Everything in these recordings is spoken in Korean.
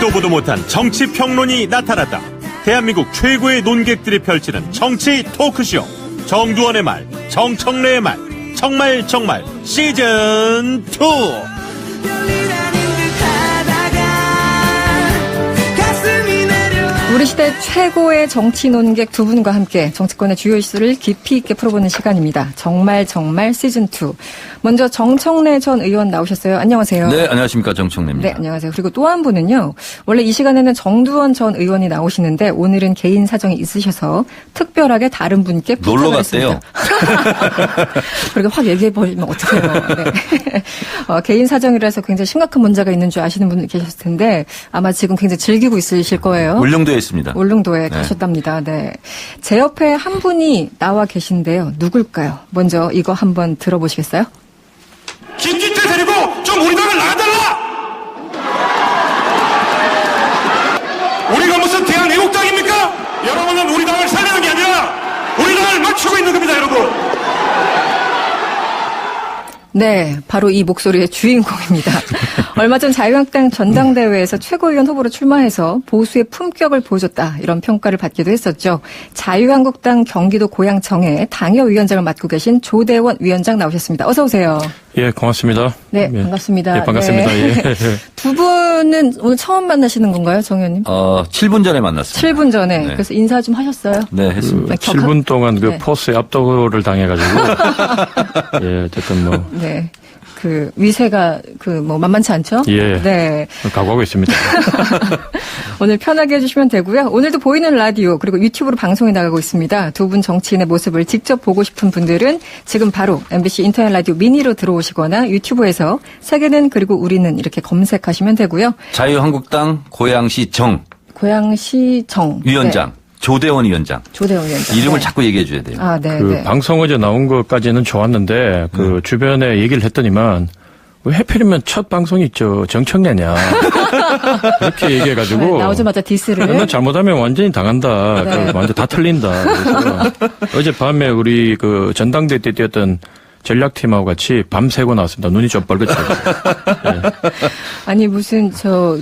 듣도 보도 못한 정치 평론이 나타났다. 대한민국 최고의 논객들이 펼치는 정치 토크쇼. 정두원의 말, 정청래의 말, 정말 시즌2. 우리 시대 최고의 정치 논객 두 분과 함께 정치권의 주요 이슈를 깊이 있게 풀어보는 시간입니다. 정말 시즌2. 먼저 정청래 전 의원 나오셨어요. 안녕하세요. 네, 안녕하십니까. 정청래입니다. 네, 안녕하세요. 그리고 또 한 분은요. 원래 이 시간에는 정두원 전 의원이 나오시는데 오늘은 개인 사정이 있으셔서 특별하게 다른 분께 놀러 갔대요. 그렇게 확 얘기해버리면 어떡해요. 네. 개인 사정이라서 굉장히 심각한 문제가 있는 줄 아시는 분들 계셨을 텐데 아마 지금 굉장히 즐기고 있으실 거예요. 울릉도에 있습니다. 울릉도에 가셨답니다. 네. 제 옆에 한 분이 나와 계신데요. 누굴까요? 먼저 이거 한번 들어보시겠어요? 김진태 데리고 좀 우리 당을 나가달라! 우리가 무슨 대한애국당입니까? 여러분은 우리 당을 살리는 게 아니라 우리 당을 맞추고 있는 겁니다, 여러분. 네, 바로 이 목소리의 주인공입니다. 얼마 전 자유한국당 전당대회에서 최고위원 후보로 출마해서 보수의 품격을 보여줬다 이런 평가를 받기도 했었죠. 자유한국당 경기도 고양청의 당협위원장을 맡고 계신 조대원 위원장 나오셨습니다. 어서 오세요. 예, 고맙습니다. 네, 반갑습니다. 예, 반갑습니다. 네. 예. 두 분은 오늘 처음 만나시는 건가요, 정 의원님? 7분 전에 만났습니다. 7분 전에. 네. 그래서 인사 좀 하셨어요? 네, 했습니다. 7분 동안 그 네. 포스에 압도를 당해가지고. 예, 어쨌든 뭐. 네. 그 위세가 만만치 않죠? 예. 네. 각오하고 있습니다. 오늘 편하게 해주시면 되고요. 오늘도 보이는 라디오 그리고 유튜브로 방송이 나가고 있습니다. 두 분 정치인의 모습을 직접 보고 싶은 분들은 지금 바로 MBC 인터넷 라디오 미니로 들어오시거나 유튜브에서 세계는 그리고 우리는 이렇게 검색하시면 되고요. 자유한국당 고양시 정 위원장. 네. 조대원 위원장. 조대원 위원장. 이름을 네. 자꾸 얘기해 줘야 돼요. 아, 네. 그 네. 방송 어제 나온 것까지는 좋았는데 주변에 얘기를 했더니만 왜 하필이면 첫 방송이 있죠. 정청래냐. 이렇게 얘기해가지고. 네, 나오자마자 디스를. 너 잘못하면 완전히 당한다. 네. 완전 다 틀린다. 그래서 어젯밤에 우리 그 전당대회 때 뛰었던 전략팀하고 같이 밤새고 나왔습니다. 눈이 좀 뻘겋죠. 예. 아니 무슨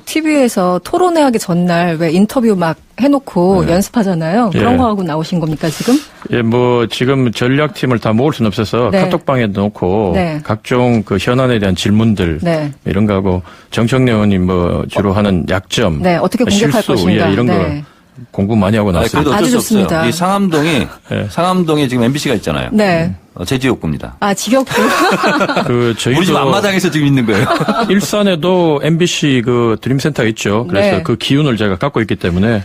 TV에서 토론회 하기 전날 왜 인터뷰 막 해놓고 연습하잖아요. 그런 예. 거 하고 나오신 겁니까 지금? 예, 지금 전략팀을 다 모을 수는 없어서 네. 카톡방에 놓고 네. 각종 그 현안에 대한 질문들 네. 이런 거 하고 정청래 의원님 주로 하는 약점, 네, 어떻게 공격할 실수, 것인가. 예, 이런 네. 거 공부 많이 하고 나왔습니다. 그래도 어쩔 아주 수 좋습니다. 없어요. 이 상암동에 지금 MBC가 있잖아요. 네. 제 지역구입니다. 아, 지역구. 저희도 우리 집 앞마당에서 지금 있는 거예요. 일산에도 MBC 드림센터가 있죠. 그래서 네. 그 기운을 제가 갖고 있기 때문에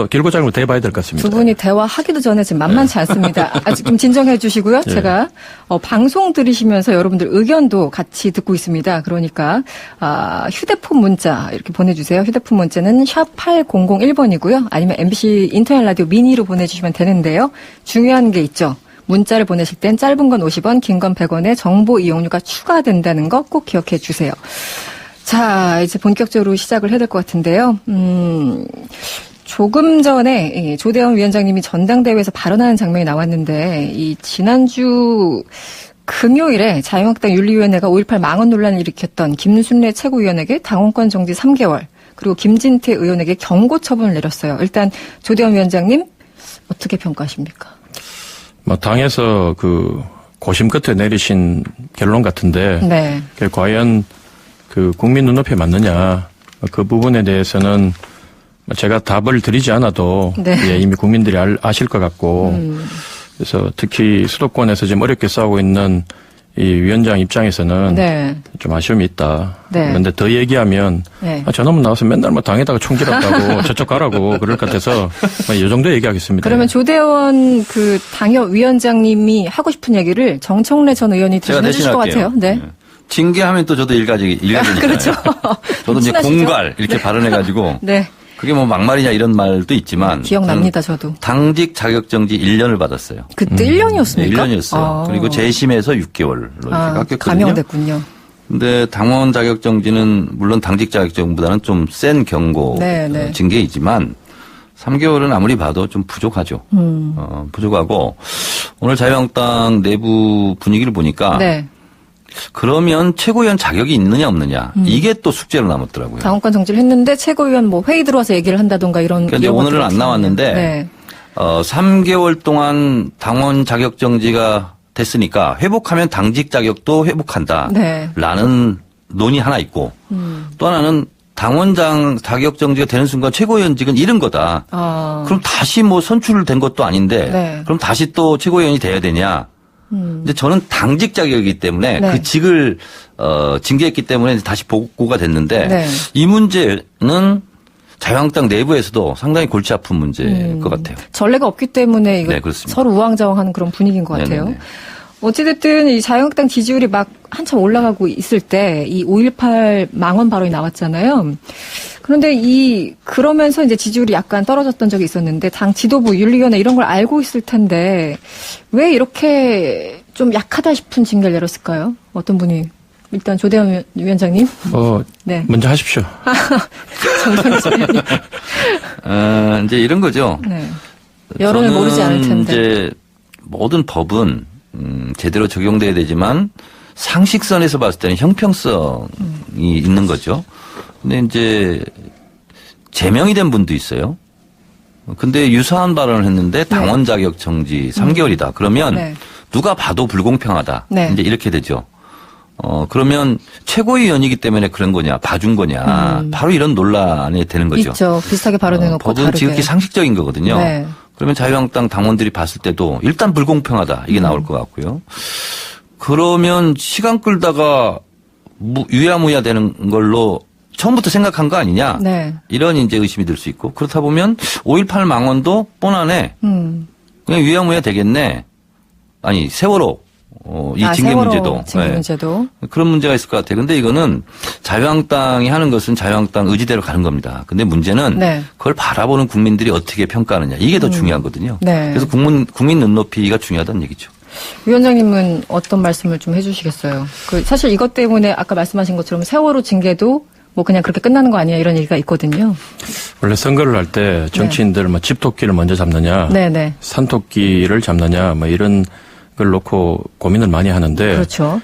길고 짧은 거 대봐야 될 것 같습니다. 두 분이 대화하기도 전에 지금 만만치 않습니다. 아직 좀 진정해 주시고요. 예. 제가 방송 들으시면서 여러분들 의견도 같이 듣고 있습니다. 그러니까 휴대폰 문자 이렇게 보내주세요. 휴대폰 문자는 샵 8001번이고요. 아니면 MBC 인터넷 라디오 미니로 보내주시면 되는데요. 중요한 게 있죠. 문자를 보내실 땐 짧은 건 50원, 긴 건 100원에 정보 이용료가 추가된다는 거 꼭 기억해 주세요. 자, 이제 본격적으로 시작을 해야 될 것 같은데요. 조금 전에 조대원 위원장님이 전당대회에서 발언하는 장면이 나왔는데 이 지난주 금요일에 자유한국당 윤리위원회가 5.18 망언 논란을 일으켰던 김순례 최고위원에게 당원권 정지 3개월 그리고 김진태 의원에게 경고 처분을 내렸어요. 일단 조대원 위원장님 어떻게 평가하십니까? 당에서 고심 끝에 내리신 결론 같은데 네. 그게 과연 국민 눈높이에 맞느냐 그 부분에 대해서는 제가 답을 드리지 않아도 네. 예, 이미 국민들이 아실 것 같고 그래서 특히 수도권에서 지금 어렵게 싸우고 있는 이 위원장 입장에서는 네. 좀 아쉬움이 있다. 네. 그런데 더 얘기하면 네. 저놈은 나와서 맨날 당에다가 총질한다고 저쪽 가라고 그럴 것 같아서 이 정도 얘기하겠습니다. 그러면 조대원 당협위원장님이 하고 싶은 얘기를 정청래 전 의원이 제가 대신 해주실 것 대신할게요. 같아요. 네. 징계하면 또 저도 일가지니까. 그렇죠. 저도 이제 친하시죠? 공갈 이렇게 발언해가지고. 네. 그게 막말이냐 이런 말도 있지만. 기억납니다, 저도. 당직 자격정지 1년을 받았어요. 그때 1년이었습니까? 네, 1년이었어요. 그리고 재심에서 6개월로 이렇게 깎였거든요. 감형됐군요. 근데 당원 자격정지는 물론 당직 자격정보다는 좀 센 경고 네, 네. 징계이지만 3개월은 아무리 봐도 좀 부족하죠. 부족하고 오늘 자유한국당 내부 분위기를 보니까 네. 그러면 최고위원 자격이 있느냐 없느냐 이게 또 숙제로 남았더라고요. 당원권 정지를 했는데 최고위원 뭐 회의 들어와서 얘기를 한다던가 이런. 그런데 오늘은 안 나왔는데 네. 3개월 동안 당원 자격 정지가 됐으니까 회복하면 당직 자격도 회복한다라는 논의 하나 있고 또 하나는 당원장 자격 정지가 되는 순간 최고위원직은 잃은 거다. 그럼 다시 뭐 선출된 것도 아닌데 네. 그럼 다시 또 최고위원이 돼야 되냐. 근데 저는 당직 자격이기 때문에 네. 그 직을 징계했기 때문에 다시 복구가 됐는데 네. 이 문제는 자유한국당 내부에서도 상당히 골치 아픈 문제일 것 같아요. 전례가 없기 때문에 이거 네, 그렇습니다. 서로 우왕좌왕하는 그런 분위기인 것 같아요. 네네네. 어찌됐든 이 자유한국당 지지율이 막 한참 올라가고 있을 때 이 5.18 망언 발언이 나왔잖아요. 그런데 그러면서 이제 지지율이 약간 떨어졌던 적이 있었는데 당 지도부 윤리위원회 이런 걸 알고 있을 텐데 왜 이렇게 좀 약하다 싶은 징계를 내렸을까요? 어떤 분이? 일단 조대현 위원장님. 네. 먼저 하십시오. 정선희 소장님. 이제 이런 거죠. 네. 여론을 저는 모르지 않을 텐데. 이제 모든 법은 제대로 적용돼야 되지만 상식선에서 봤을 때는 형평성이 있는 거죠. 근데 이제 제명이 된 분도 있어요. 근데 유사한 발언을 했는데 당원 자격 정지 3개월이다. 그러면 네. 누가 봐도 불공평하다. 네. 이제 이렇게 되죠. 그러면 최고위원이기 때문에 그런 거냐, 봐준 거냐. 바로 이런 논란이 되는 거죠. 있죠. 비슷하게 발언해놓고 법은 다르게. 지극히 상식적인 거거든요. 네. 그러면 자유한국당 당원들이 봤을 때도 일단 불공평하다. 이게 나올 것 같고요. 그러면 시간 끌다가 유야무야 되는 걸로 처음부터 생각한 거 아니냐. 네. 이런 이제 의심이 들 수 있고 그렇다 보면 5.18 망언도 뻔하네. 그냥 유야무야 되겠네. 아니 세월호 이 징계 세월호 문제도. 징계 문제도. 그런 문제가 있을 것 같아요. 근데 이거는 자유한국당이 하는 것은 자유한국당 의지대로 가는 겁니다. 근데 문제는 네. 그걸 바라보는 국민들이 어떻게 평가하느냐. 이게 더 중요하거든요. 네. 그래서 국민 눈높이가 중요하다는 얘기죠. 위원장님은 어떤 말씀을 좀 해주시겠어요? 사실 이것 때문에 아까 말씀하신 것처럼 세월호 징계도 뭐 그냥 그렇게 끝나는 거 아니야 이런 얘기가 있거든요. 원래 선거를 할 때 정치인들 뭐 집토끼를 먼저 잡느냐, 네네. 산토끼를 잡느냐, 뭐 이런 걸 놓고 고민을 많이 하는데. 그렇죠.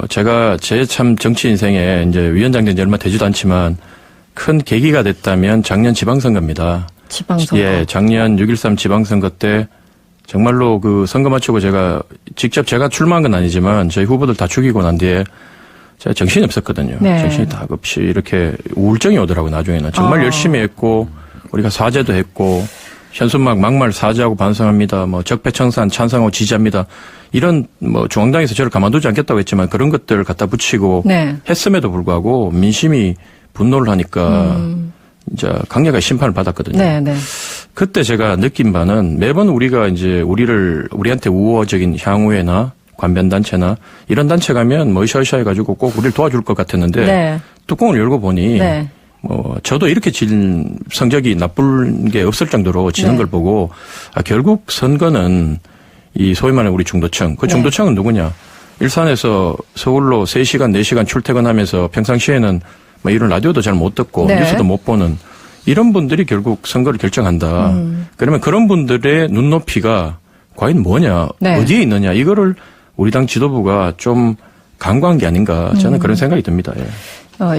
제가 제 참 정치 인생에 이제 위원장 된 지 얼마 되지도 않지만 큰 계기가 됐다면 작년 지방선거입니다. 지방선거. 예, 작년 6.13 지방선거 때 정말로 그 선거 마치고 직접 제가 출마한 건 아니지만 저희 후보들 다 죽이고 난 뒤에 제가 정신이 없었거든요. 네. 정신이 다 없이 이렇게 우울증이 오더라고요, 나중에는. 정말 열심히 했고, 우리가 사죄도 했고, 현수막 막말 사죄하고 반성합니다. 뭐 적폐청산 찬성하고 지지합니다. 이런 뭐 중앙당에서 저를 가만두지 않겠다고 했지만 그런 것들을 갖다 붙이고 네. 했음에도 불구하고 민심이 분노를 하니까 이제 강력하게 심판을 받았거든요. 네네. 그때 제가 느낀 바는 매번 우리가 이제 우리한테 우호적인 향후회나 관변단체나 이런 단체 가면 뭐 으쌰으쌰 해가지고 꼭 우리를 도와줄 것 같았는데 네. 뚜껑을 열고 보니 네. 저도 이렇게 성적이 나쁜 게 없을 정도로 지는 네. 걸 보고 결국 선거는 이 소위 말하는 우리 중도층. 그 중도층은 누구냐. 일산에서 서울로 3시간, 4시간 출퇴근하면서 평상시에는 뭐 이런 라디오도 잘 못 듣고 네. 뉴스도 못 보는 이런 분들이 결국 선거를 결정한다. 그러면 그런 분들의 눈높이가 과연 뭐냐, 네. 어디에 있느냐 이거를 우리 당 지도부가 좀 간과한 게 아닌가 저는 그런 생각이 듭니다. 예.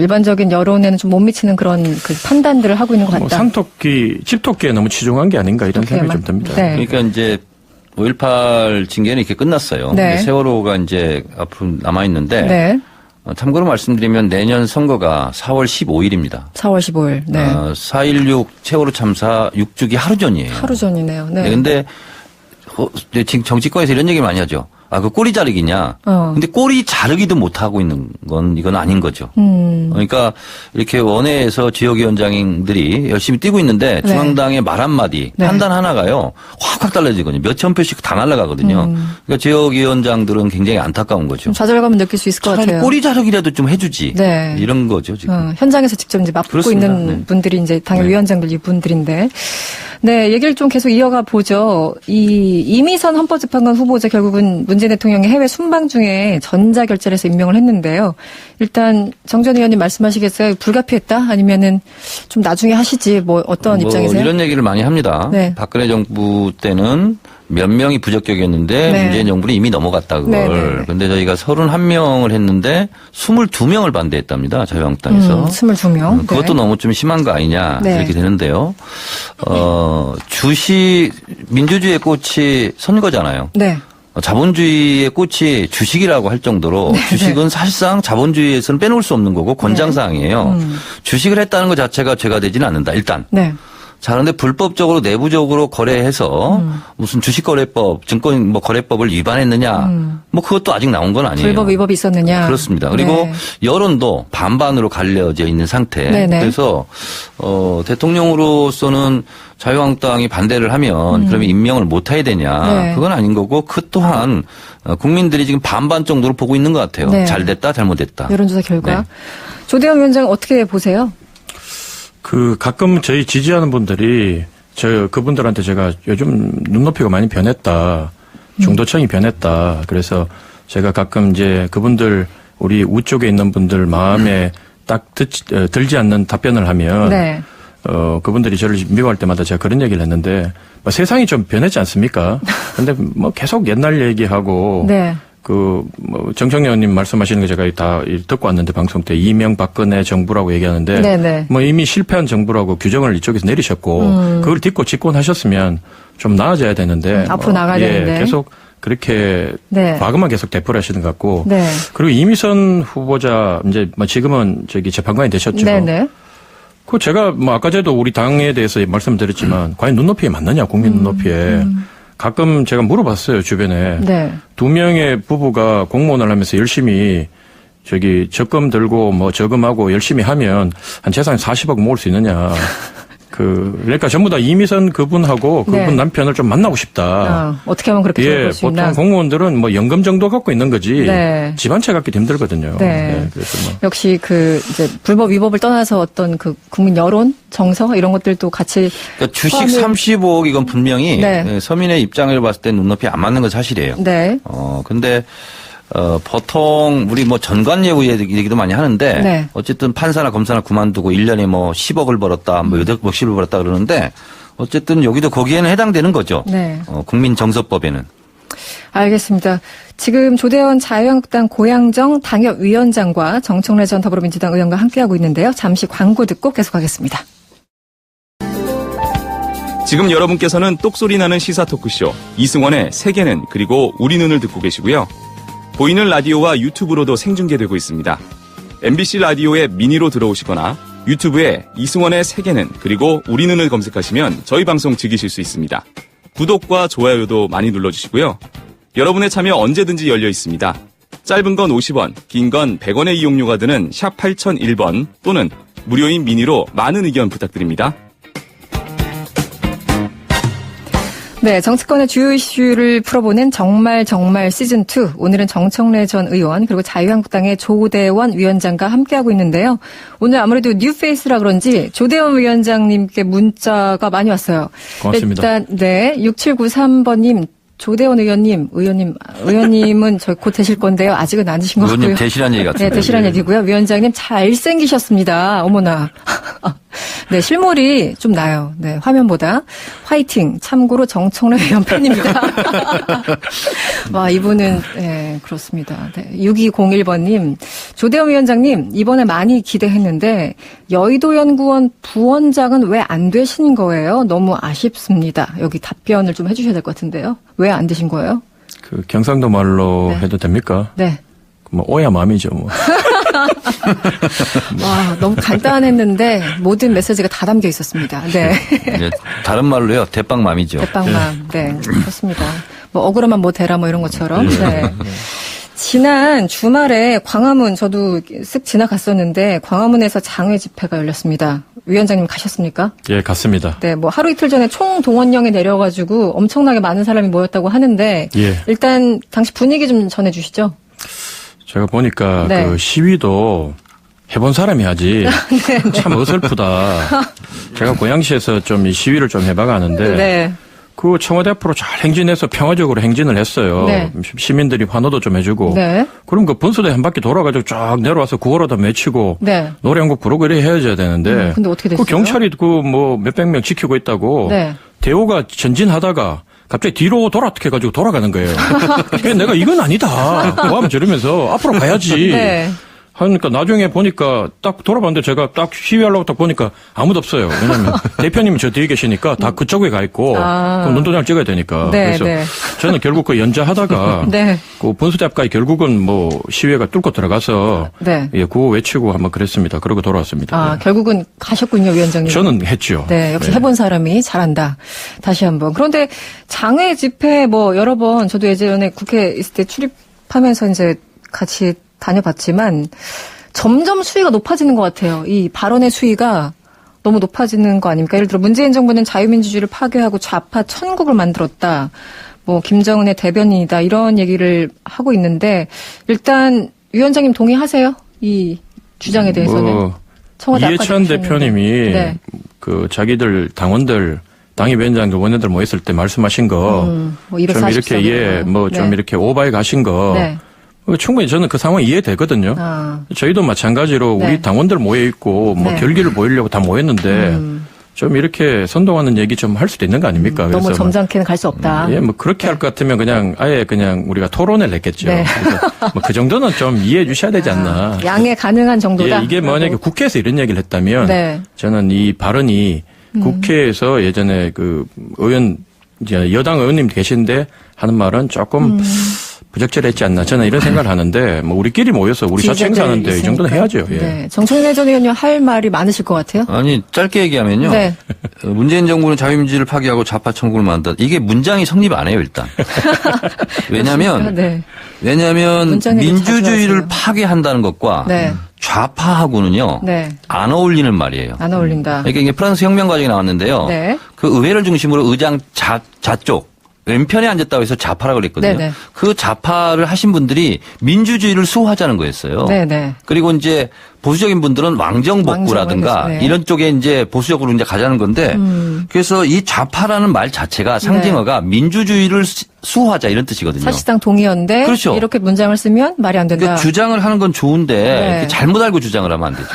일반적인 여론에는 좀 못 미치는 그런 그 판단들을 하고 있는 것 같다. 산토끼, 집토끼에 너무 치중한 게 아닌가 이런 생각이 좀 듭니다. 네. 그러니까 이제 5.18 징계는 이렇게 끝났어요. 네. 세월호가 이제 앞으로 남아있는데 네. 참고로 말씀드리면 내년 선거가 4월 15일입니다. 4월 15일. 네. 4.16 세월호 참사 6주기 하루 전이에요. 하루 전이네요. 네. 근데 지금 정치권에서 이런 얘기를 많이 하죠. 그 꼬리 자르기냐. 근데 꼬리 자르기도 못하고 있는 이건 아닌 거죠. 그러니까 이렇게 원외에서 지역위원장들이 열심히 뛰고 있는데 네. 중앙당의 말 한마디, 네. 판단 하나가요. 확확 달라지거든요. 몇천 표씩 다 날아가거든요. 그러니까 지역위원장들은 굉장히 안타까운 거죠. 좀 좌절감을 느낄 수 있을 것 차라리 같아요. 꼬리 자르기라도 좀 해주지. 네. 이런 거죠, 지금. 현장에서 직접 이제 맛보고 그렇습니다. 있는 네. 분들이 이제 당의 네. 위원장들 이분들인데. 네, 얘기를 좀 계속 이어가 보죠. 이미선 헌법재판관 후보자 결국은 문재인 대통령의 해외 순방 중에 전자결제를 해서 임명을 했는데요. 일단 정 전 의원님 말씀하시겠어요? 불가피했다? 아니면은 좀 나중에 하시지? 뭐 어떤 입장이세요? 이런 얘기를 많이 합니다. 네. 박근혜 정부 때는 몇 명이 부적격이었는데 네. 문재인 정부는 이미 넘어갔다 그걸. 네, 네, 네. 그런데 저희가 31명을 했는데 22명을 반대했답니다. 자유한국당에서. 22명. 그것도 너무 좀 심한 거 아니냐 네. 이렇게 되는데요. 민주주의의 꽃이 선거잖아요. 네. 자본주의의 꽃이 주식이라고 할 정도로 주식은 사실상 자본주의에서는 빼놓을 수 없는 거고 권장사항이에요. 주식을 했다는 것 자체가 죄가 되지는 않는다. 일단. 네. 자, 그런데 불법적으로 내부적으로 거래해서 무슨 주식거래법, 증권 거래법을 위반했느냐, 그것도 아직 나온 건 아니에요. 불법 위법이 있었느냐. 그렇습니다. 그리고 네. 여론도 반반으로 갈려져 있는 상태. 네네. 그래서 대통령으로서는 자유한국당이 반대를 하면 그러면 임명을 못 해야 되냐. 네. 그건 아닌 거고 그 또한 국민들이 지금 반반 정도로 보고 있는 것 같아요. 네. 잘 됐다, 잘못됐다. 여론조사 결과. 네. 조대원 위원장 어떻게 보세요? 가끔 저희 지지하는 분들이 그분들한테 제가 요즘 눈높이가 많이 변했다. 중도층이 변했다. 그래서 제가 가끔 이제 그분들 우리 우쪽에 있는 분들 마음에 딱 들지 않는 답변을 하면 네. 그분들이 저를 미워할 때마다 제가 그런 얘기를 했는데 세상이 좀 변했지 않습니까? 근데 계속 옛날 얘기하고 네. 정청래 의원님 말씀하시는 거 제가 다 듣고 왔는데 방송 때 이명박근혜 정부라고 얘기하는데 네네. 이미 실패한 정부라고 규정을 이쪽에서 내리셨고 그걸 딛고 집권하셨으면 좀 나아져야 되는데 앞으로 나가야 되는데. 계속 그렇게 네. 과거만 계속 되풀이 하시는 것 같고 네. 그리고 이미선 후보자 이제 지금은 재판관이 되셨죠. 네네. 제가 아까 전에도 우리 당에 대해서 말씀드렸지만 과연 눈높이에 맞느냐 국민 눈높이에 가끔 제가 물어봤어요 주변에 네. 2명의 부부가 공무원을 하면서 열심히 적금 들고 저금하고 열심히 하면 한 재산이 40억 모을 수 있느냐. 그러니까 전부 다 이미선 그분하고 그분 네. 남편을 좀 만나고 싶다. 어떻게 하면 그렇게 볼 수 있나. 보통 공무원들은 연금 정도 갖고 있는 거지. 네. 집 한 채 갖기도 힘들거든요. 네. 그래서 역시 이제 불법 위법을 떠나서 어떤 국민 여론, 정서 이런 것들도 같이 그러니까 주식 포함을- 35억 이건 분명히 네. 서민의 입장을 봤을 때 눈높이 안 맞는 건 사실이에요. 네. 근데 보통 우리 전관 예우 얘기도 많이 하는데 네. 어쨌든 판사나 검사나 그만두고 1년에 10억을 벌었다, 몇십을 벌었다 그러는데 어쨌든 여기도 거기에는 해당되는 거죠. 네. 국민정서법에는. 알겠습니다. 지금 조대원 자유한국당 고양정 당협위원장과 정청래 전 더불어민주당 의원과 함께하고 있는데요. 잠시 광고 듣고 계속하겠습니다. 지금 여러분께서는 똑소리 나는 시사 토크쇼 이승원의 세계는 그리고 우리 눈을 듣고 계시고요. 보이는 라디오와 유튜브로도 생중계되고 있습니다. MBC 라디오에 미니로 들어오시거나 유튜브에 이승원의 세계는 그리고 우리 눈을 검색하시면 저희 방송 즐기실 수 있습니다. 구독과 좋아요도 많이 눌러주시고요. 여러분의 참여 언제든지 열려 있습니다. 짧은 건 50원, 긴 건 100원의 이용료가 드는 샵 8001번 또는 무료인 미니로 많은 의견 부탁드립니다. 네, 정치권의 주요 이슈를 풀어보는 정말 시즌2. 오늘은 정청래 전 의원 그리고 자유한국당의 조대원 위원장과 함께하고 있는데요. 오늘 아무래도 뉴페이스라 그런지 조대원 위원장님께 문자가 많이 왔어요. 고맙습니다. 일단 6793번님. 조대원 의원님은 저희 곧 되실 건데요. 아직은 안 되신 것 같고요. 의원님 대실한 얘기 같은데. 네, 대실한 얘기고요. 위원장님 잘생기셨습니다. 어머나. 네, 실물이 좀 나요. 네, 화면보다. 화이팅. 참고로 정청래 의원 팬입니다. 와, 이분은, 네, 그렇습니다. 네, 6201번님. 조대원 위원장님, 이번에 많이 기대했는데, 여의도연구원 부원장은 왜 안 되신 거예요? 너무 아쉽습니다. 여기 답변을 좀 해주셔야 될 것 같은데요. 왜 안 되신 거예요? 경상도 말로 네. 해도 됩니까? 네. 오야 마음이죠. 와, 너무 간단했는데 모든 메시지가 다 담겨 있었습니다. 네. 이제 다른 말로요. 대빵맘이죠. 대빵맘. 네. 그렇습니다. 억울하면 대라 이런 것처럼. 네. 지난 주말에 광화문 저도 쓱 지나갔었는데 광화문에서 장외 집회가 열렸습니다. 위원장님 가셨습니까? 예, 갔습니다. 네, 하루 이틀 전에 총동원령이 내려가지고 엄청나게 많은 사람이 모였다고 하는데 예. 일단 당시 분위기 좀 전해주시죠. 제가 보니까 네. 시위도 해본 사람이 하지 참 어설프다. 제가 고양시에서 좀 이 시위를 좀 해봐가는데 네. 청와대 앞으로 잘 행진해서 평화적으로 행진을 했어요. 네. 시민들이 환호도 좀 해주고. 네. 그럼 분수대 한 바퀴 돌아가지고 쫙 내려와서 구호로도 외치고 네. 노래 한 곡 부르고 이래 헤어져야 되는데. 근데 어떻게 됐어요? 경찰이 몇백 명 지키고 있다고. 네. 대우가 전진하다가 갑자기 뒤로 해가지고 돌아가는 거예요. 그래서 내가 이건 아니다. 하면 저러면서 앞으로 가야지. 네. 하니까 나중에 보니까 딱 돌아봤는데 제가 딱 시위하려고 딱 보니까 아무도 없어요. 왜냐면 대표님이 저 뒤에 계시니까 다 그쪽에 가 있고 그럼 눈도장을 찍어야 되니까. 네, 그래서 네. 저는 결국 그 연자하다가 네. 그 분수대앞까지 결국은 뭐 시위가 뚫고 들어가서 네. 예, 구호 외치고 한번 그랬습니다. 그러고 돌아왔습니다. 아, 네. 결국은 가셨군요, 위원장님. 저는 했죠. 네, 역시 해본 사람이 잘한다. 다시 한번. 그런데 장외 집회 뭐 여러 번 저도 예전에 국회 있을 때 출입하면서 이제 같이 다녀봤지만 점점 수위가 높아지는 것 같아요. 이 발언의 수위가 너무 높아지는 거 아닙니까? 예를 들어 문재인 정부는 자유민주주의를 파괴하고 좌파 천국을 만들었다. 뭐 김정은의 대변인이다. 이런 얘기를 하고 있는데 일단 위원장님 동의하세요? 이 주장에 대해서는. 뭐 청와대 아까 이해찬 얘기하셨는데. 대표님이 네. 그 자기들 당원들 당협위원장들 원내들 모였을 때 말씀하신 거 뭐 좀 240 이렇게 뭐 좀 네. 이렇게 오바해 가신 거 네. 충분히 저는 그 상황 이해되거든요. 아. 저희도 마찬가지로 네. 우리 당원들 모여 있고 뭐 네. 결기를 보이려고 다 모였는데 좀 이렇게 선동하는 얘기 좀 할 수도 있는 거 아닙니까? 너무 그래서 점잖게는 갈 수 없다. 예, 뭐 그렇게 할 것 같으면 그냥 아예 그냥 우리가 토론을 냈겠죠. 네. 뭐 그 정도는 좀 이해해 주셔야 되지 않나. 양해 가능한 정도다. 예, 이게 만약에 국회에서 이런 얘기를 했다면 네. 저는 이 발언이 국회에서 예전에 그 의원 이제 여당 의원님 계신데 하는 말은 조금 부적절했지 않나 저는 이런 생각을 하는데 뭐 우리끼리 모여서 우리 자체 행사하는데 이 정도는 해야죠. 예. 네. 정청래 전 의원님 할 말이 많으실 것 같아요. 아니 짧게 얘기하면요. 네. 문재인 정부는 자유민주주의를 파괴하고 좌파 천국을 만든다. 이게 문장이 성립 안 해요 일단. 왜냐하면 네. 문장에도 민주주의를 자주 하세요. 파괴한다는 것과 네. 좌파하고는요 네. 안 어울리는 말이에요. 안 어울린다. 그러니까 이게 프랑스 혁명 과정이 나왔는데요. 네. 그 의회를 중심으로 의장 좌쪽 왼편에 앉았다고 해서 좌파라고 그랬거든요. 네네. 그 좌파를 하신 분들이 민주주의를 수호하자는 거였어요. 네네. 그리고 이제 보수적인 분들은 왕정복구라든가 왕정, 네. 이런 쪽에 이제 보수적으로 이제 가자는 건데 그래서 이 좌파라는 말 자체가 상징어가 민주주의를 수호하자 이런 뜻이거든요. 사실상 동의어인데 그렇죠. 이렇게 문장을 쓰면 말이 안 된다. 그러니까 주장을 하는 건 좋은데 네. 이렇게 잘못 알고 주장을 하면 안 되죠.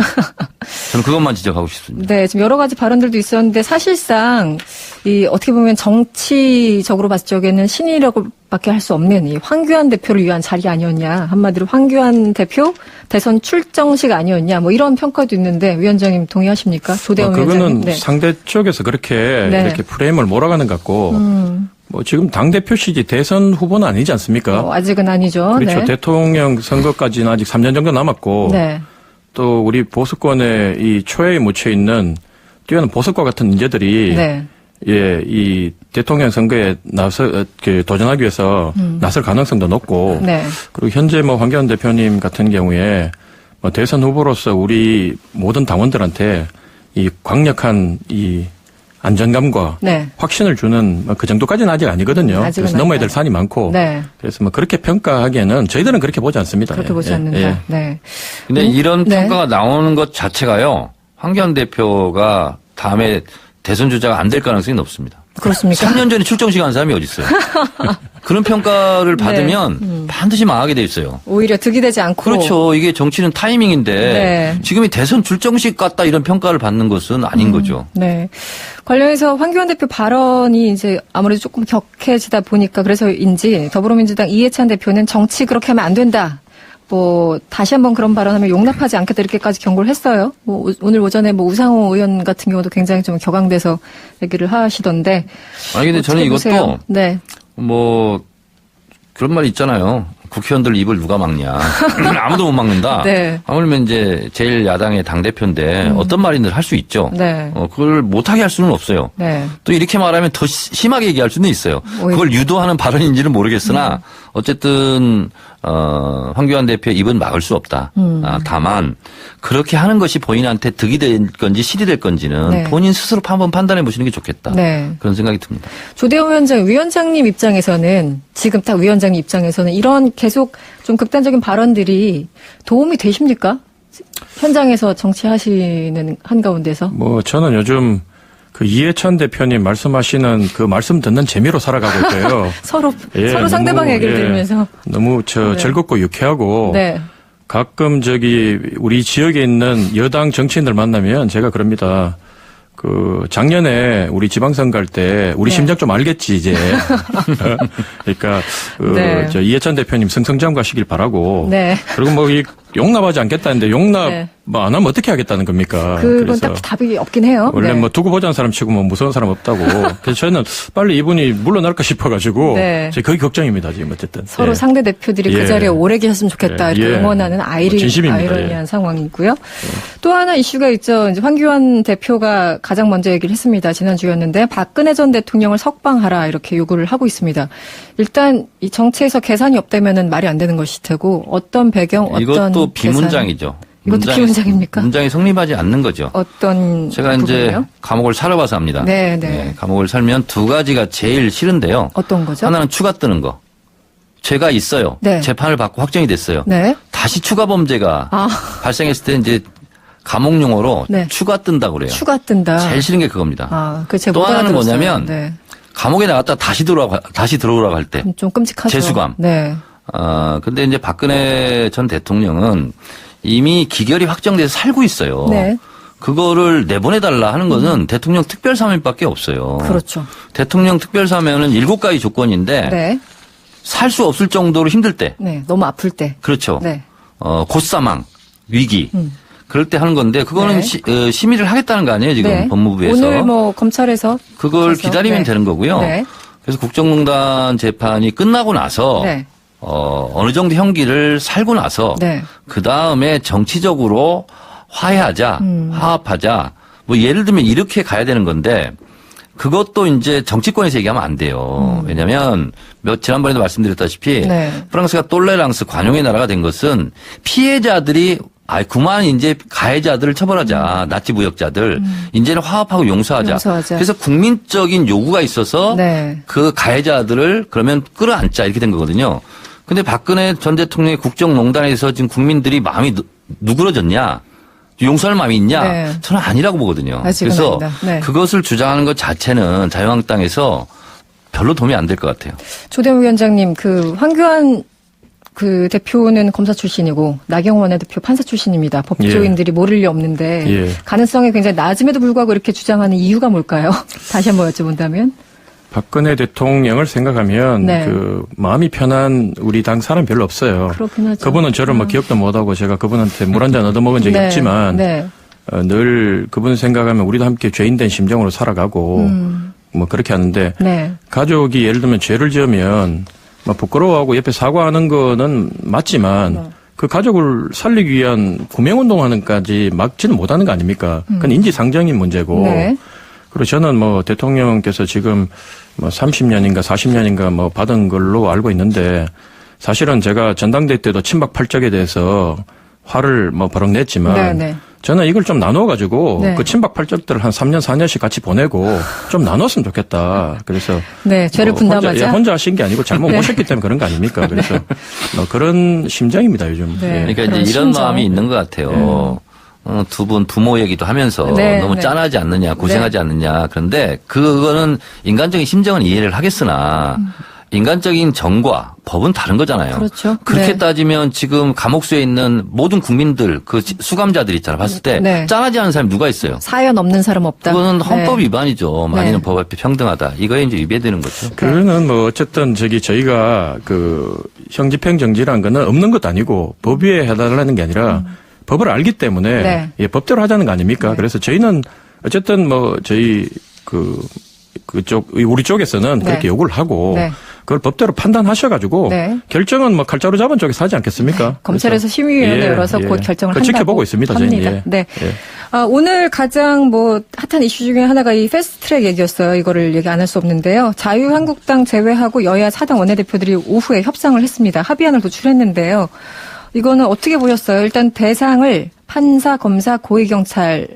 저는 그것만 지적하고 싶습니다. 네, 지금 여러 가지 발언들도 있었는데 사실상 이 어떻게 보면 정치적으로 봤을 적에는 신이라고밖에 할 수 없는 이 황교안 대표를 위한 자리 아니었냐. 한마디로 황교안 대표 대선 출정식 아니었냐. 뭐 이런 평가도 있는데 위원장님 동의하십니까? 조대원 그거는 위원장님. 네. 상대 쪽에서 그렇게 네. 이렇게 프레임을 몰아가는 것 같고 뭐 지금 당대표시지 대선 후보는 아니지 않습니까? 아직은 아니죠. 그렇죠. 네. 대통령 선거까지는 아직 3년 정도 남았고 네. 또 우리 보수권의 이 초예에 묻혀 있는 뛰어난 보석과 같은 인재들이 네. 예, 이 대통령 선거에 도전하기 위해서 나설 가능성도 높고 네. 그리고 현재 뭐 황교안 대표님 같은 경우에 뭐 대선 후보로서 우리 모든 당원들한테 이 강력한 이 안정감과 네. 확신을 주는 그 정도까지는 아직 아니거든요. 아직은 그래서 넘어야 될 아니다. 산이 많고 네. 그래서 뭐 그렇게 평가하기에는 저희들은 그렇게 보지 않습니다. 그렇게 예, 보지 예, 않는다. 예. 네. 근데 이런 네. 평가가 나오는 것 자체가요. 황교안 대표가 다음에 대선 주자가 안 될 가능성이 높습니다. 그렇습니까? 3년 전에 출정식 한 사람이 어디 있어요? 그런 평가를 받으면 반드시 망하게 돼 있어요. 오히려 득이 되지 않고. 그렇죠. 이게 정치는 타이밍인데 네. 지금이 대선 출정식 같다 이런 평가를 받는 것은 아닌 거죠. 네. 관련해서 황교안 대표 발언이 이제 아무래도 조금 격해지다 보니까 그래서인지 더불어민주당 이해찬 대표는 정치 그렇게 하면 안 된다. 뭐 다시 한번 그런 발언하면 용납하지 않겠다 이렇게까지 경고를 했어요. 뭐 오늘 오전에 뭐 우상호 의원 같은 경우도 굉장히 좀 격앙돼서 얘기를 하시던데. 아니 근데 저는 어떻게 이것도 보세요? 네. 뭐 그런 말 있잖아요. 국회의원들 입을 누가 막냐. 아무도 못 막는다. 네. 하물며 이제 제일 야당의 당대표인데 어떤 말이든 할 수 있죠. 네. 그걸 못하게 할 수는 없어요. 네. 또 이렇게 말하면 더 심하게 얘기할 수는 있어요. 오히려. 그걸 유도하는 발언인지는 모르겠으나 어쨌든 황교안 대표의 입은 막을 수 없다. 다만 그렇게 하는 것이 본인한테 득이 될 건지 실이 될 건지는 네. 본인 스스로 한번 판단해 보시는 게 좋겠다. 네. 그런 생각이 듭니다. 조대원 위원장님 입장에서는 지금 딱 위원장님 입장에서는 이런 계속 좀 극단적인 발언들이 도움이 되십니까? 현장에서 정치하시는 한가운데서. 뭐 저는 요즘 그 이해찬 대표님 말씀하시는 그 말씀 듣는 재미로 살아가고 있고요. 서로 예, 상대방 너무, 얘기를 예, 들으면서. 너무 네. 즐겁고 유쾌하고 네. 가끔 우리 지역에 있는 여당 정치인들 만나면 제가 그럽니다. 작년에 우리 지방선거 할 때 우리 네. 심정 좀 알겠지, 이제. 그러니까, 네. 이해찬 대표님 승승장구하시길 바라고. 네. 그리고 뭐, 용납하지 않겠다는데 용납 네. 뭐 안 하면 어떻게 하겠다는 겁니까? 그건 그래서 딱 답이 없긴 해요. 원래 네. 뭐 두고 보자는 사람 치고 뭐 무서운 사람 없다고. 그래서 저는 빨리 이분이 물러날까 싶어가지고. 네. 거의 걱정입니다, 지금 어쨌든. 서로 예. 상대 대표들이 예. 그 자리에 오래 계셨으면 좋겠다 이렇게 예. 응원하는 진심입니다. 아이러니한 예. 상황이고요. 또 하나 이슈가 있죠. 이제 황교안 대표가 가장 먼저 얘기를 했습니다. 지난주였는데 박근혜 전 대통령을 석방하라 이렇게 요구를 하고 있습니다. 일단 이 정치에서 계산이 없다면은 말이 안 되는 것일 테고 어떤 배경, 어떤 이것도 계산, 비문장이죠. 이것도 비문장입니까? 문장이 성립하지 않는 거죠. 어떤 제가 이제 부분이요? 감옥을 살아봐서 합니다. 네. 감옥을 살면 두 가지가 제일 싫은데요. 어떤 거죠? 하나는 추가 뜨는 거. 죄가 있어요. 네. 재판을 받고 확정이 됐어요. 네. 다시 추가 범죄가 아. 발생했을 때 이제 감옥 용어로 네. 추가 뜬다고 그래요. 추가 뜬다. 제일 싫은 게 그겁니다. 아, 그 제가 또 못 하나는 알아들었어요. 뭐냐면 네. 감옥에 나갔다 다시 들어오라고 할 때. 좀 끔찍하죠. 재수감. 네. 근데 이제 박근혜 전 대통령은 이미 기결이 확정돼서 살고 있어요. 네. 그거를 내보내달라 하는 것은 대통령 특별사면밖에 없어요. 그렇죠. 대통령 특별사면은 7가지 조건인데 네. 살 수 없을 정도로 힘들 때. 네. 너무 아플 때. 그렇죠. 네. 곧사망, 위기. 그럴 때 하는 건데 그거는 네. 심의를 하겠다는 거 아니에요, 지금 네. 법무부에서. 오늘 뭐 검찰에서 그걸 가서, 기다리면 네. 되는 거고요. 네. 그래서 국정농단 재판이 끝나고 나서 네. 어느 정도 형기를 살고 나서 네. 그 다음에 정치적으로 화해하자, 화합하자. 뭐 예를 들면 이렇게 가야 되는 건데 그것도 이제 정치권에서 얘기하면 안 돼요. 왜냐하면 지난번에도 말씀드렸다시피 네. 프랑스가 똘레랑스 관용의 나라가 된 것은 피해자들이 그만 이제 가해자들을 처벌하자. 나치 부역자들. 이제는 화합하고 용서하자. 그래서 국민적인 요구가 있어서 네. 그 가해자들을 그러면 끌어안자 이렇게 된 거거든요. 근데 박근혜 전 대통령의 국정농단에서 지금 국민들이 마음이 누그러졌냐? 용서할 마음이 있냐? 네. 저는 아니라고 보거든요. 아직은 그래서 아니다. 네. 그것을 주장하는 것 자체는 자유한국당에서 별로 도움이 안 될 것 같아요. 조대무 위원장님, 그 황교안 그 대표는 검사 출신이고 나경원 원내대표 판사 출신입니다. 법조인들이 모를 리 없는데 예. 가능성이 굉장히 낮음에도 불구하고 이렇게 주장하는 이유가 뭘까요? 다시 한번 여쭤본다면. 박근혜 대통령을 생각하면 네. 그 마음이 편한 우리 당 사람 별로 없어요. 그렇긴 하죠. 그분은 저를 뭐 기억도 못하고 제가 그분한테 물 한 잔 얻어먹은 적이 네. 없지만 네. 늘 그분 생각하면 우리도 함께 죄인된 심정으로 살아가고 뭐 그렇게 하는데 네. 가족이 예를 들면 죄를 지으면 뭐 부끄러워하고 옆에 사과하는 거는 맞지만 그 가족을 살리기 위한 구명운동하는까지 막지는 못하는 거 아닙니까? 그건 인지상정인 문제고. 네. 그리고 저는 뭐 대통령께서 지금 뭐 30년인가 40년인가 뭐 받은 걸로 알고 있는데 사실은 제가 전당대회 때도 친박 팔적에 대해서 화를 뭐 버럭 냈지만 네, 네. 저는 이걸 좀 나눠가지고 네. 그 친박 팔적들을 한 3년 4년씩 같이 보내고 좀 나눴으면 좋겠다. 그래서 네, 죄를 뭐 분담하자. 혼자 하신 게 아니고 잘못 네. 모셨기 때문에 그런 거 아닙니까? 그래서 뭐 그런 심정입니다 요즘. 네. 예. 그러니까 그런 이제 이런 심정. 마음이 있는 것 같아요. 두 분 부모 얘기도 하면서 네, 너무 네. 짠하지 않느냐, 고생하지 않느냐. 그런데 그거는 인간적인 심정은 이해를 하겠으나 인간적인 정과 법은 다른 거잖아요. 그렇죠. 그렇게 네. 따지면 지금 감옥수에 있는 모든 국민들 그 수감자들 있잖아. 봤을 때 네. 짠하지 않은 사람이 누가 있어요? 사연 없는 사람 없다. 그거는 헌법 네. 위반이죠. 많이는 법 앞에 평등하다. 이거에 이제 위배되는 거죠. 그거는 뭐 어쨌든 저희가 그 형집행 정지라는 거는 없는 것도 아니고 법 위에 해달라는 게 아니라 법을 알기 때문에 네. 예, 법대로 하자는 거 아닙니까? 네. 그래서 저희는 어쨌든 뭐 저희 그쪽 우리 쪽에서는 네. 그렇게 요구를 하고 네. 그걸 법대로 판단하셔가지고 네. 결정은 뭐 칼자루 잡은 쪽에서 하지 않겠습니까? 검찰에서 그래서 심의위원회 예, 열어서 예. 곧 결정을 그거 한다고 지켜보고 있습니다. 합니다. 저희는. 예. 네. 예. 오늘 가장 뭐 핫한 이슈 중에 하나가 이 패스트트랙 얘기였어요. 이거를 얘기 안 할 수 없는데요. 자유한국당 제외하고 여야 4당 원내대표들이 오후에 협상을 했습니다. 합의안을 도출했는데요. 이거는 어떻게 보셨어요? 일단 대상을 판사, 검사, 고위경찰의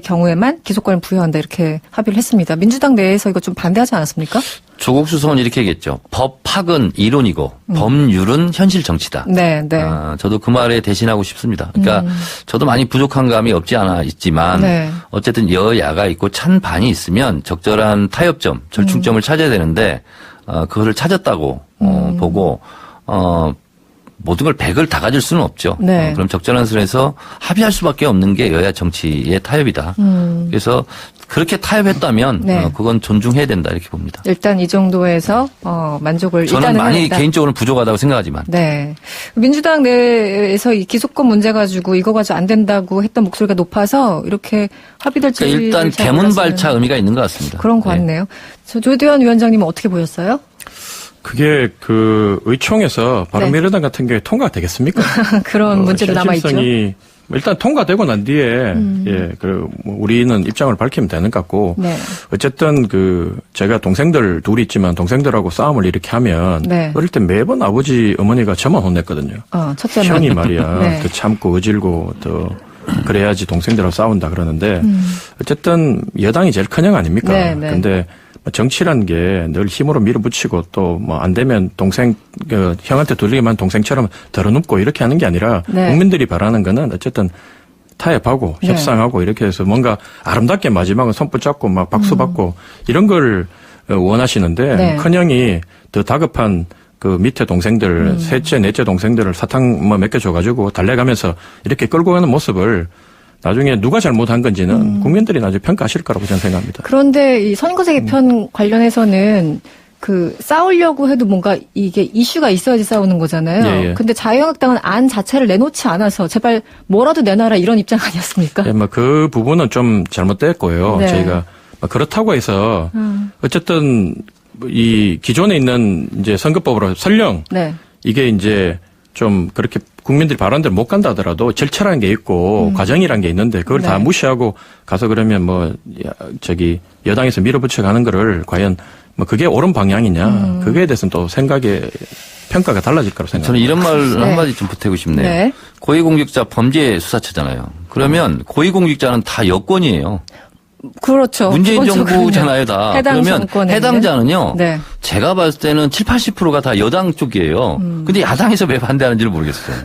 경우에만 기소권을 부여한다 이렇게 합의를 했습니다. 민주당 내에서 이거 좀 반대하지 않았습니까? 조국 수석은 이렇게 얘기했죠. 법학은 이론이고 법률은 현실 정치다. 네, 네. 저도 그 말에 대신하고 싶습니다. 그러니까 저도 많이 부족한 감이 없지 않아 있지만 네. 어쨌든 여야가 있고 찬반이 있으면 적절한 타협점, 절충점을 찾아야 되는데 그거를 찾았다고 보고 모든 걸 100을 다 가질 수는 없죠. 네. 그럼 적절한 선에서 합의할 수밖에 없는 게 여야 정치의 타협이다. 그래서 그렇게 타협했다면 네. 그건 존중해야 된다 이렇게 봅니다. 일단 이 정도에서 만족을 저는 일단은 많이 했다. 개인적으로 부족하다고 생각하지만 네. 민주당 내에서 이 기소권 문제 가지고 이거 가지고 안 된다고 했던 목소리가 높아서 이렇게 합의될지 그러니까 일단 대문발차 의미가 있는 것 같습니다. 그런 것 네. 같네요. 조대현 위원장님은 어떻게 보셨어요? 그게 그 의총에서 바른미래당 같은 경우에 통과되겠습니까? 그런 문제도 남아있죠. 현실성이 일단 통과되고 난 뒤에 뭐 우리는 입장을 밝히면 되는 것 같고 네. 어쨌든 제가 동생들 둘이 있지만 동생들하고 싸움을 이렇게 하면 네. 어릴 때 매번 아버지 어머니가 저만 혼냈거든요. 첫째는 형이 말이야 네. 더 참고 어질고 더 그래야지 동생들하고 싸운다 그러는데 어쨌든 여당이 제일 큰형 아닙니까? 네, 네. 근데 정치라는 게 늘 힘으로 밀어붙이고 또 뭐 안 되면 형한테 돌리기만 동생처럼 덜어눕고 이렇게 하는 게 아니라 네. 국민들이 바라는 거는 어쨌든 타협하고 네. 협상하고 이렇게 해서 뭔가 아름답게 마지막은 손 붙잡고 막 박수 받고 이런 걸 원하시는데 네. 큰형이 더 다급한 그 밑에 동생들 셋째 넷째 동생들을 사탕 뭐 몇 개 줘가지고 달래가면서 이렇게 끌고 가는 모습을 나중에 누가 잘못한 건지는 국민들이 나중에 평가하실 거라고 저는 생각합니다. 그런데 이 선거제 개편 관련해서는 싸우려고 해도 뭔가 이게 이슈가 있어야지 싸우는 거잖아요. 예, 예. 근데 자유한국당은 안 자체를 내놓지 않아서 제발 뭐라도 내놔라 이런 입장 아니었습니까? 예, 그 부분은 좀 잘못됐고요. 네. 저희가 그렇다고 해서 어쨌든 이 기존에 있는 이제 선거법으로 설령 네. 이게 이제 좀 그렇게 국민들이 바라는 대로 못 간다 하더라도 절차라는 게 있고 과정이라는 게 있는데 그걸 다 네. 무시하고 가서 그러면 여당에서 밀어붙여 가는 거를 과연 그게 옳은 방향이냐 그거에 대해서는 또 평가가 달라질 거라고 생각합니다. 저는 이런 말 네. 한마디 좀 보태고 싶네요. 네. 고위공직자 범죄수사처잖아요. 그러면 고위공직자는 다 여권이에요. 그렇죠. 문재인 기본적으로는 정부잖아요, 다. 해당 그러면 정권에는. 해당자는요. 네. 제가 봤을 때는 70~80%가 다 여당 쪽이에요. 근데 야당에서 왜 반대하는지를 모르겠어요.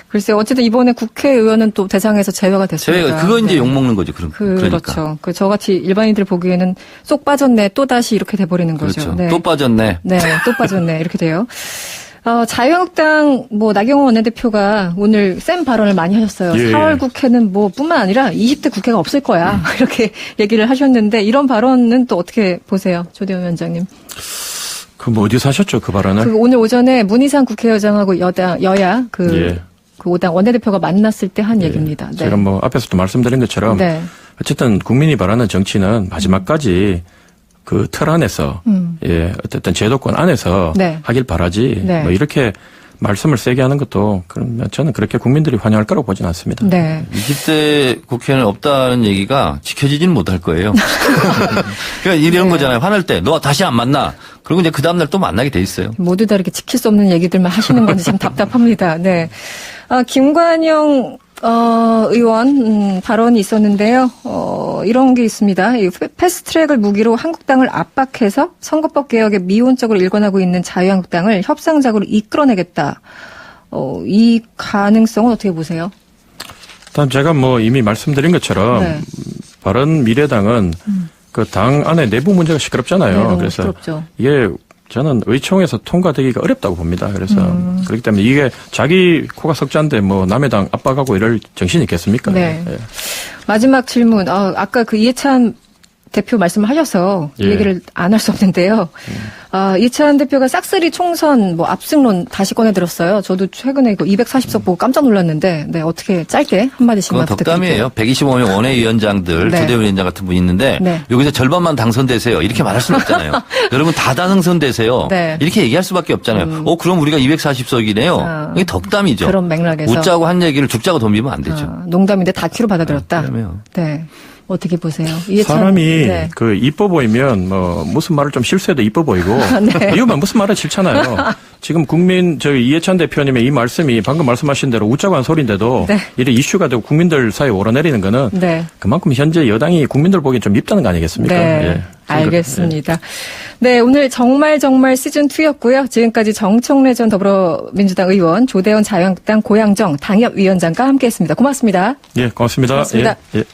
글쎄요. 어쨌든 이번에 국회의원은 또 대상에서 제외가 됐습니다. 저희가 그거 이제 네. 욕먹는 거죠. 그러니까. 그렇죠. 저같이 일반인들 보기에는 쏙 빠졌네. 또 다시 이렇게 돼버리는 거죠. 그렇죠. 네. 또 빠졌네. 네, 또 빠졌네. 이렇게 돼요. 자유한국당 나경원 원내대표가 오늘 센 발언을 많이 하셨어요. 예. 4월 국회는 뿐만 아니라 20대 국회가 없을 거야. 이렇게 얘기를 하셨는데 이런 발언은 또 어떻게 보세요? 조대현 위원장님. 어디서 하셨죠, 그 발언을? 오늘 오전에 문희상 국회의장하고 여야 예. 그 5당 원내대표가 만났을 때 한 얘기입니다. 네. 제가 앞에서도 말씀드린 것처럼 네. 어쨌든 국민이 바라는 정치는 마지막까지 그 틀 안에서 어쨌든 제도권 안에서 네. 하길 바라지 네. 이렇게 말씀을 세게 하는 것도 그러면 저는 그렇게 국민들이 환영할 거라고 보지는 않습니다. 네. 20대 국회는 없다는 얘기가 지켜지지는 못할 거예요. 그러니까 이런 거잖아요. 화날 때 너 다시 안 만나. 그리고 이제 그 다음날 또 만나게 돼 있어요. 모두 다 이렇게 지킬 수 없는 얘기들만 하시는 건지 참 답답합니다. 네. 김관영 의원 발언이 있었는데요. 이런 게 있습니다. 이 패스트트랙을 무기로 한국당을 압박해서 선거법 개혁에 미온적으로 일관하고 있는 자유한국당을 협상작으로 이끌어내겠다. 이 가능성은 어떻게 보세요? 일단 제가 이미 말씀드린 것처럼 네. 바른미래당은 그 당 안에 내부 문제가 시끄럽잖아요. 네, 너무 그래서 시끄럽죠. 이게 저는 의총에서 통과되기가 어렵다고 봅니다. 그래서 그렇기 때문에 이게 자기 코가 석자인데 남의 당 압박하고 이럴 정신이 있겠습니까? 네. 예. 마지막 질문. 아까 이해찬 대표 말씀하셔서 이 예. 얘기를 안 할 수 없는데요. 이해찬 대표가 싹쓸이 총선 압승론 다시 꺼내 들었어요. 저도 최근에 이거 240석 보고 깜짝 놀랐는데, 네, 어떻게 짧게 한마디씩만 그건 부탁드릴게요. 덕담이에요. 125명 원외위원장들, 네. 조대현 위원장 같은 분이 있는데 네. 여기서 절반만 당선되세요. 이렇게 말할 수는 없잖아요. 여러분 다 당선되세요. 네. 이렇게 얘기할 수밖에 없잖아요. 그럼 우리가 240석이네요. 이게 덕담이죠. 그런 맥락에서. 웃자고 한 얘기를 죽자고 덤비면 안 되죠. 농담인데 다큐로 받아들였다. 그러면. 네. 어떻게 보세요? 이해찬, 사람이 네. 이뻐 보이면 무슨 말을 좀 실수해도 이뻐 보이고 네. 이유만 무슨 말을 싫잖아요. 지금 이해찬 대표님의 이 말씀이 방금 말씀하신 대로 웃자고 한 소리인데도 네. 이래 이슈가 되고 국민들 사이에 오르내리는 거는 네. 그만큼 현재 여당이 국민들 보기엔 좀 밉다는 거 아니겠습니까? 네. 예. 알겠습니다. 네, 오늘 정말 시즌2였고요. 지금까지 정청래 전 더불어민주당 의원, 조대현 자유한국당 고양정 당협위원장과 함께했습니다. 고맙습니다. 예, 고맙습니다. 고맙습니다. 예.